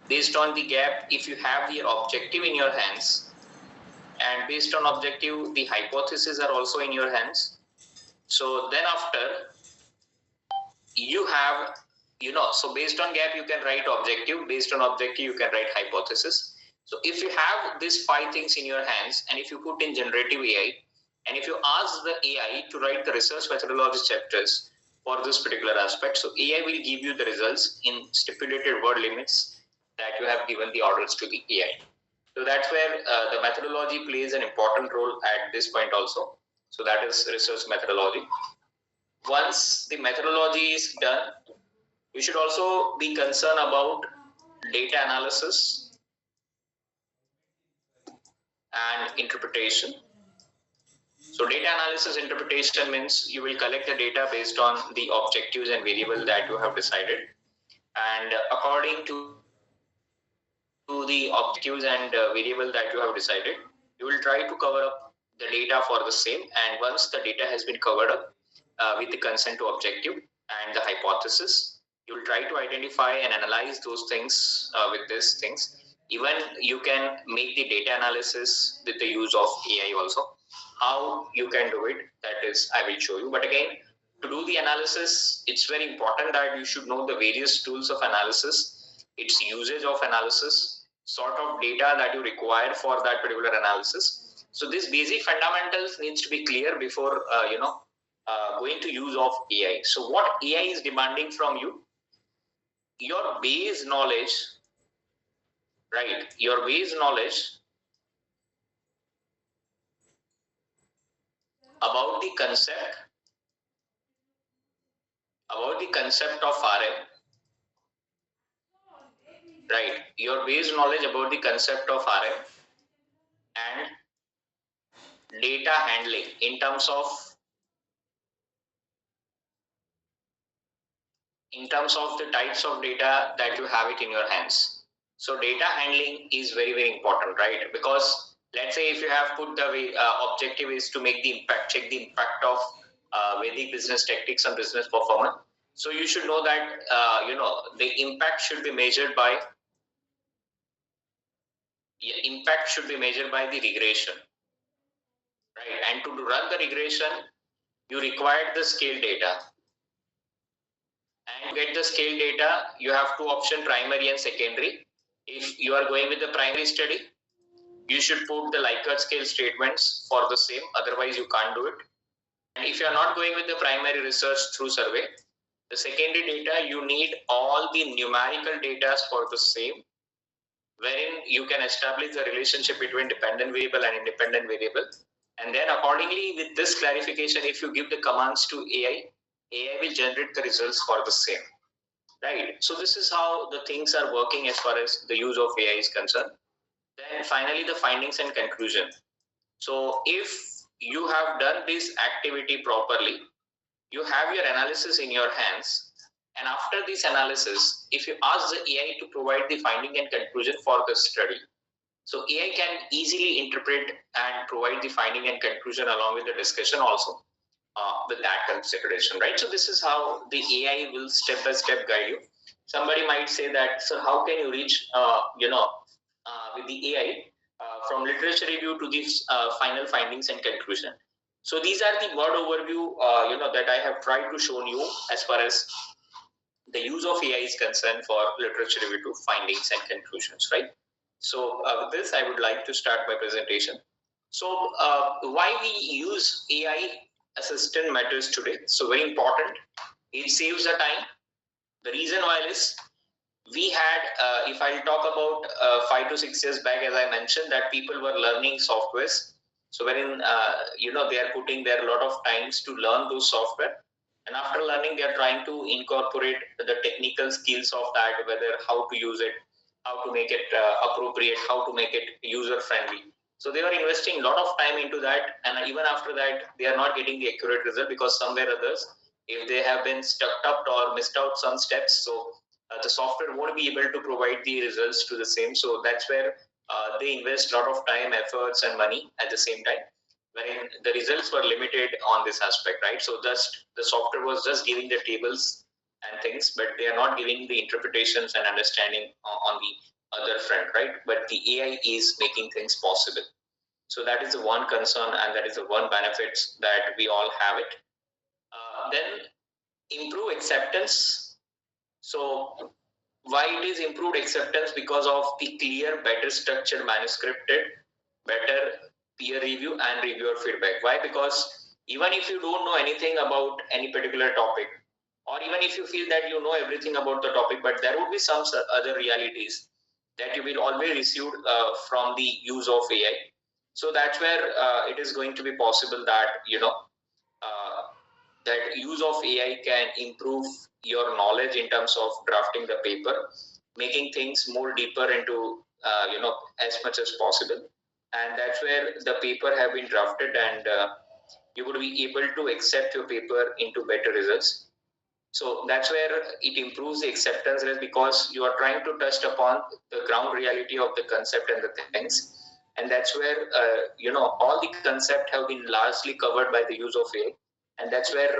Based on the gap, if you have the objective in your hands, and based on objective, the hypotheses are also in your hands. So then after you have, so based on gap, you can write objective. Based on objective, you can write hypothesis. So if you have these 5 things in your hands, and if you put in generative AI, and if you ask the AI to write the research methodology chapters for this particular aspect, so AI will give you the results in stipulated word limits that you have given the orders to the AI. So that's where the methodology plays an important role at this point also. So that is research methodology. Once the methodology is done, we should also be concerned about data analysis and interpretation. So data analysis interpretation means you will collect the data based on the objectives and variable that you have decided, and according to the objectives and variable that you have decided, you will try to cover up the data for the same. And once the data has been covered up with the consent to objective and the hypothesis, you will try to identify and analyze those things with these things. Even you can make the data analysis with the use of AI also. How you can do it, that is, I will show you. But again, to do the analysis, it's very important that you should know the various tools of analysis, its usage of analysis, sort of data that you require for that particular analysis. So these basic fundamentals needs to be clear before going to use of AI. So what AI is demanding from you, your base knowledge, right? Your base knowledge about the concept of RM, right? Your base knowledge about the concept of RM and data handling in terms of the types of data that you have it in your hands. So data handling is very, very important, right? Because let's say if you have put the objective is to make the impact, check the impact of Vedic business tactics on business performance. So you should know that the impact should be measured by the regression, right? And to run the regression, you require the scale data. And to get the scale data, you have two options: primary and secondary. If you are going with the primary study, you should put the Likert scale statements for the same, otherwise you can't do it. And if you are not going with the primary research through survey, the secondary data, you need all the numerical data for the same, wherein you can establish the relationship between dependent variable and independent variable. And then accordingly, with this clarification, if you give the commands to AI will generate the results for the same, right? So this is how the things are working as far as the use of AI is concerned. Then finally, the findings and conclusion. So if you have done this activity properly, you have your analysis in your hands. And after this analysis, if you ask the AI to provide the finding and conclusion for the study, so AI can easily interpret and provide the finding and conclusion along with the discussion also with that consideration, right? So this is how the AI will step by step guide you. Somebody might say that, so how can you reach, with the AI from literature review to these final findings and conclusion? So these are the broad overview, that I have tried to show you as far as the use of AI is concerned for literature review to findings and conclusions, right? So with this, I would like to start my presentation. So why we use AI assistant matters today? So very important. It saves the time. The reason why is we had, if I talk about 5 to 6 years back, as I mentioned, that people were learning softwares. So wherein, they are putting their lot of times to learn those software. And after learning, they are trying to incorporate the technical skills of that, whether how to use it, how to make it appropriate, how to make it user friendly. So they were investing a lot of time into that. And even after that, they are not getting the accurate result because somewhere others, if they have been stuck up or missed out some steps, so the software won't be able to provide the results to the same. So that's where they invest a lot of time, efforts, and money at the same time, wherein the results were limited on this aspect, right? So just the software was just giving the tables and things, but they are not giving the interpretations and understanding on the other front, right? But the AI is making things possible. So that is the one concern, and that is the one benefit that we all have it. Then improve acceptance. So why it is improved acceptance? Because of the clear, better structured manuscripted, better peer review and reviewer feedback. Why? Because even if you don't know anything about any particular topic, or even if you feel that you know everything about the topic, but there would be some other realities that you will always receive from the use of AI. So that's where it is going to be possible that uh, that use of AI can improve your knowledge in terms of drafting the paper, making things more deeper into as much as possible, and that's where the paper have been drafted, and you would be able to accept your paper into better results. So that's where it improves the acceptance rate, because you are trying to touch upon the ground reality of the concept and the things, and that's where all the concept have been largely covered by the use of AI, and that's where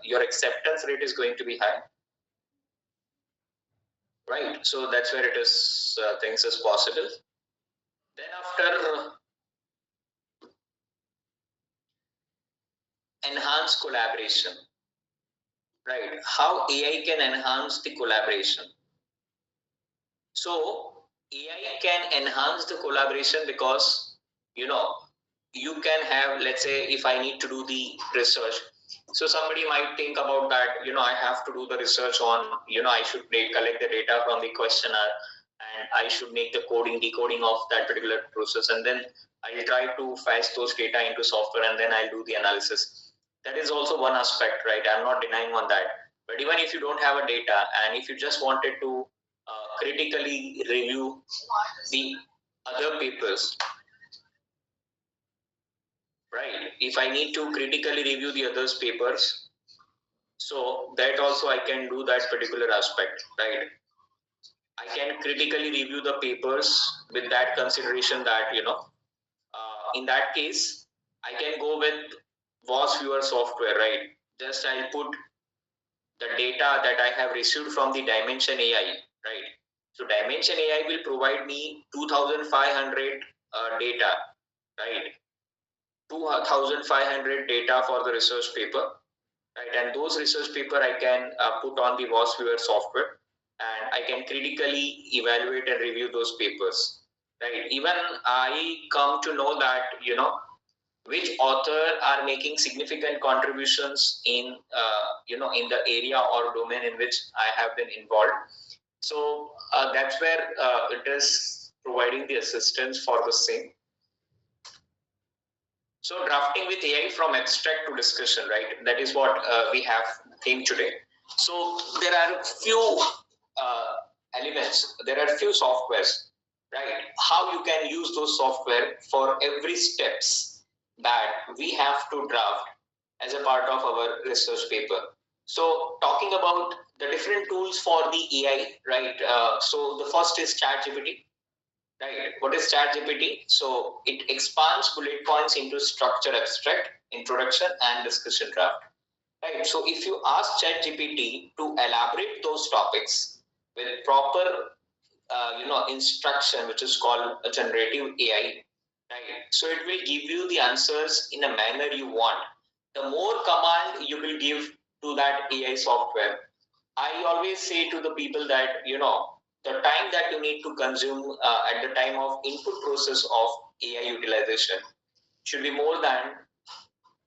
your acceptance rate is going to be high, right? So that's where it is things is possible. Then after enhance collaboration, right? How AI can enhance the collaboration? So AI can enhance the collaboration because you can have, let's say, if I need to do the research, so somebody might think about that, I have to do the research on, I should collect the data from the questionnaire, and I should make the decoding of that particular process, and then I'll try to fetch those data into software, and then I'll do the analysis. That is also one aspect, right? I'm not denying on that. But even if you don't have a data, and if you just wanted to critically review the other papers, right? If I need to critically review the others papers, so that also I can do that particular aspect, right? I can critically review the papers with that consideration that in that case I can go with was viewer software, right? Just I'll put the data that I have received from the Dimension AI, right? So Dimension AI will provide me 2,500 data, right? 2,500 data for the research paper, right? And those research paper I can put on the WAS viewer software, and I can critically evaluate and review those papers, right? Even I come to know that which author are making significant contributions in in the area or domain in which I have been involved. So that's where it is providing the assistance for the same. So drafting with AI from abstract to discussion, right? That is what we have theme today. So there are few uh, elements, there are few softwares, right? How you can use those software for every steps that we have to draft as a part of our research paper. So talking about the different tools for the AI, right? So the first is ChatGPT. Right. What is ChatGPT? So it expands bullet points into structure abstract, introduction, and discussion draft. Right. So if you ask ChatGPT to elaborate those topics with proper, instruction, which is called a generative AI, right? So it will give you the answers in a manner you want. The more command you will give to that AI software, I always say to the people that the time that you need to consume at the time of input process of AI utilization should be more than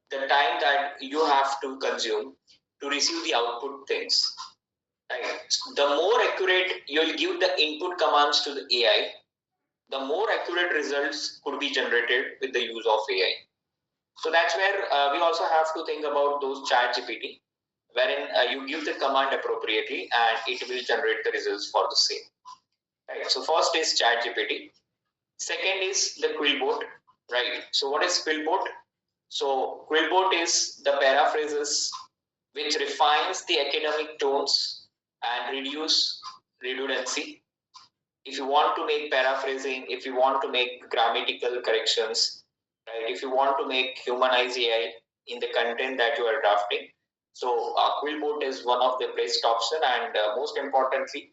the time that you have to consume to receive the output things. Right. The more accurate you'll give the input commands to the AI, the more accurate results could be generated with the use of AI. So that's where we also have to think about those chat GPT, wherein you give the command appropriately and it will generate the results for the same. Right. So first is chat GPT. Second is the Quillbot. Right. So what is Quillbot? So Quillbot is the paraphrases which refines the academic tones and reduce redundancy. If you want to make paraphrasing, if you want to make grammatical corrections, right? If you want to make humanize AI in the content that you are drafting, so Quillbot is one of the best option, and most importantly,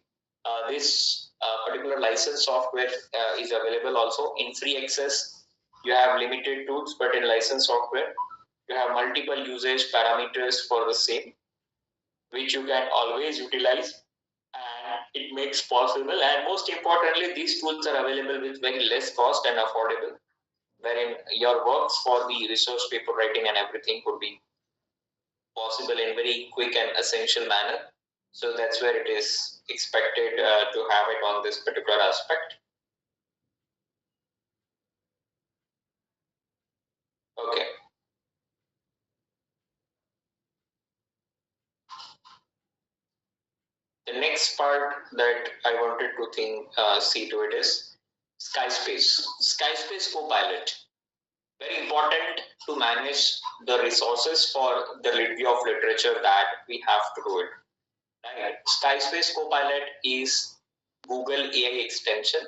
this particular licensed software is available also. In free access, you have limited tools, but in licensed software, you have multiple usage parameters for the same, which you can always utilize, and it makes possible. And most importantly, these tools are available with very less cost and affordable, wherein your works for the research paper writing and everything could be possible in very quick and essential manner. So that's where it is expected to have it on this particular aspect. Okay. The next part that I wanted to see to it is Skyspace. Skyspace Copilot. Very important to manage the resources for the review of literature that we have to do it. Right. Skyspace Copilot is Google AI extension.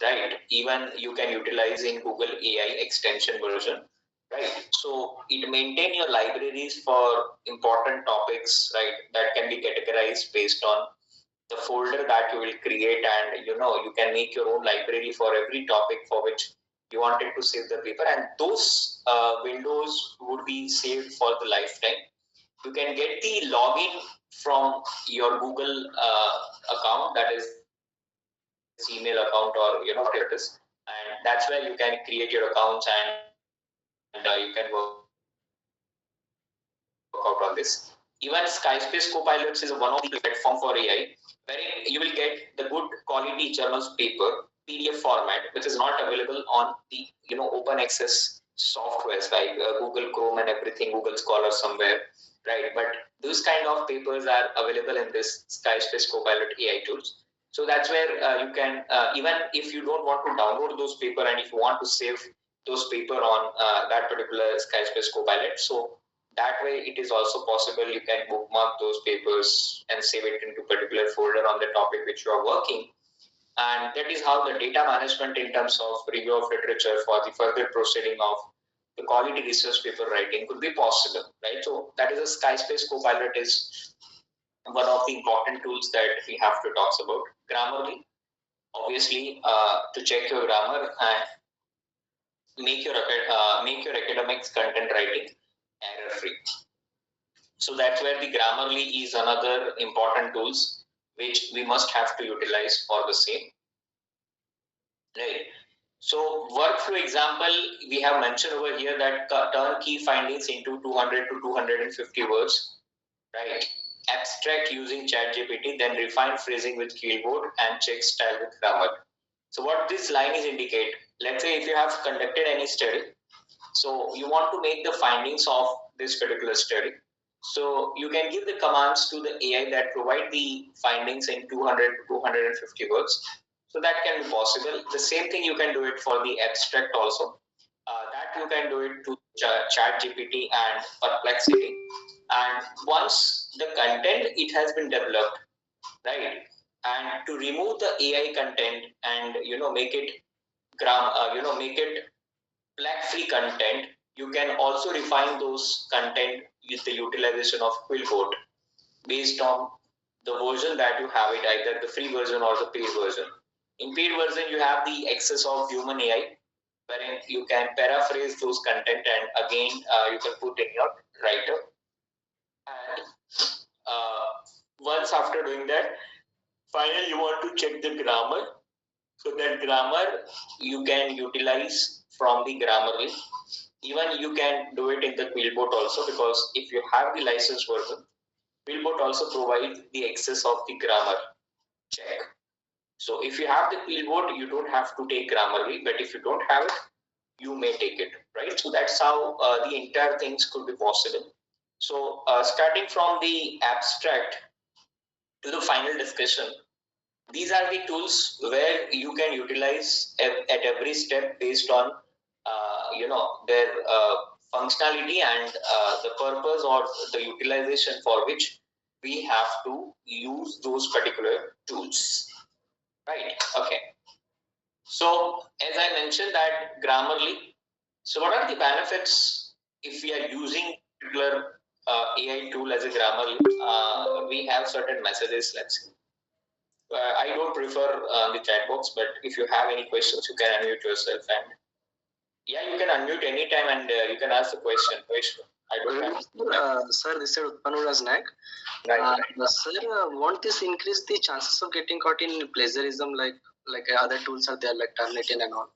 Right. Even you can utilize in Google AI extension version. Right. So it maintain your libraries for important topics, right, that can be categorized based on the folder that you will create, and you can make your own library for every topic for which you wanted to save the paper, and those windows would be saved for the lifetime. You can get the login from your Google account, that is email account, or whatever it is, and that's where you can create your accounts, and you can work out on this. Even Skyspace Copilots is one of the platform for AI, wherein you will get the good quality journals paper PDF format, which is not available on the open access softwares like Google Chrome and everything, Google Scholar somewhere, right? But those kind of papers are available in this Skyspace Copilot AI tools. So that's where you can, even if you don't want to download those paper, and if you want to save those paper on that particular Skyspace Copilot, so that way it is also possible. You can bookmark those papers and save it into particular folder on the topic which you are working, and that is how the data management in terms of review of literature for the further proceeding of the quality research paper writing could be possible, right? So that is a Skyspace Copilot is one of the important tools that we have to talk about. Grammarly, obviously, to check your grammar and make your academics content writing error free. So that's where the Grammarly is another important tools which we must have to utilize for the same. Right. So workflow example, we have mentioned over here that turn key findings into 200 to 250 words. Right. Abstract using ChatGPT, then refine phrasing with Keyword and check style with grammar. So what this line is indicate, let's say if you have conducted any study, so you want to make the findings of this particular study. So you can give the commands to the AI that provide the findings in 200 to 250 words. So that can be possible. The same thing you can do it for the abstract also. That you can do it to ChatGPT and Perplexity. And once the content it has been developed, right, and to remove the AI content and make it make it flag-free content, you can also refine those content with the utilization of Quillbot based on the version that you have it, either the free version or the paid version. In paid version, you have the access of human AI, wherein you can paraphrase those content, and again you can put in your writer. And once after doing that, finally you want to check the grammar. So that grammar you can utilize from the Grammarly. Even you can do it in the Quillbot also, because if you have the licensed version, Quillbot also provides the access of the grammar check. So if you have the Quillbot, you don't have to take Grammarly, but if you don't have it, you may take it, right? So that's how the entire things could be possible. So starting from the abstract to the final discussion, these are the tools where you can utilize at every step based on their functionality and the purpose or the utilization for which we have to use those particular tools, right? Okay, so as I mentioned that Grammarly, so what are the benefits if we are using particular AI tool as a Grammarly? We have certain messages. Let's see. I don't prefer the chat box, but if you have any questions, you can unmute yourself, and yeah, you can unmute anytime and you can ask the question. I don't have. Sir, this is Utpanura's neck. Right. Sir, won't this increase the chances of getting caught in plagiarism like other tools are there like Turnitin and all?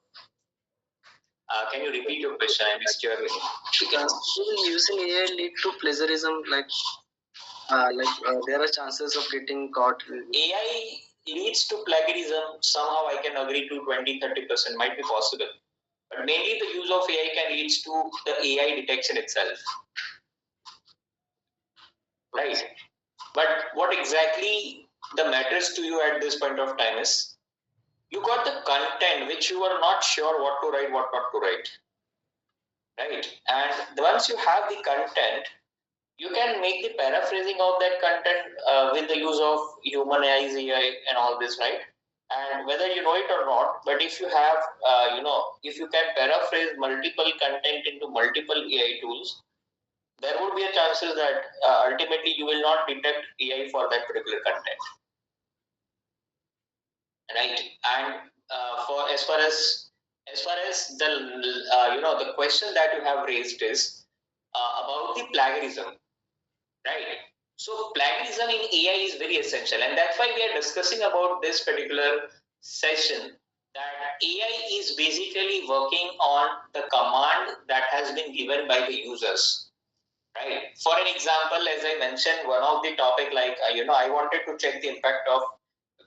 Can you repeat your question? I missed your. Will using AI lead to plagiarism? There are chances of getting caught. AI leads to plagiarism. Somehow I can agree to 20-30% might be possible. But mainly the use of AI can lead to the AI detection itself. Right. But what exactly the matters to you at this point of time is you got the content which you are not sure what to write, what not to write. Right. And once you have the content, you can make the paraphrasing of that content with the use of humanized AI and all this, right? And whether you know it or not, but if you have, if you can paraphrase multiple content into multiple AI tools, there would be a chances that ultimately you will not detect AI for that particular content, right? And for as far as the the question that you have raised is about the plagiarism. Right. So plagiarism in AI is very essential, and that's why we are discussing about this particular session. That AI is basically working on the command that has been given by the users. Right. For an example, as I mentioned, one of the topic like I wanted to check the impact of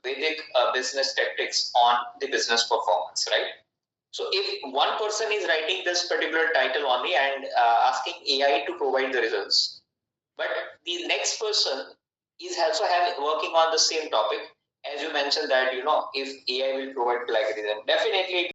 Vedic business tactics on the business performance. Right. So if one person is writing this particular title only and asking AI to provide the results, but the next person is also working on the same topic, as you mentioned that if AI will provide plagiarism, definitely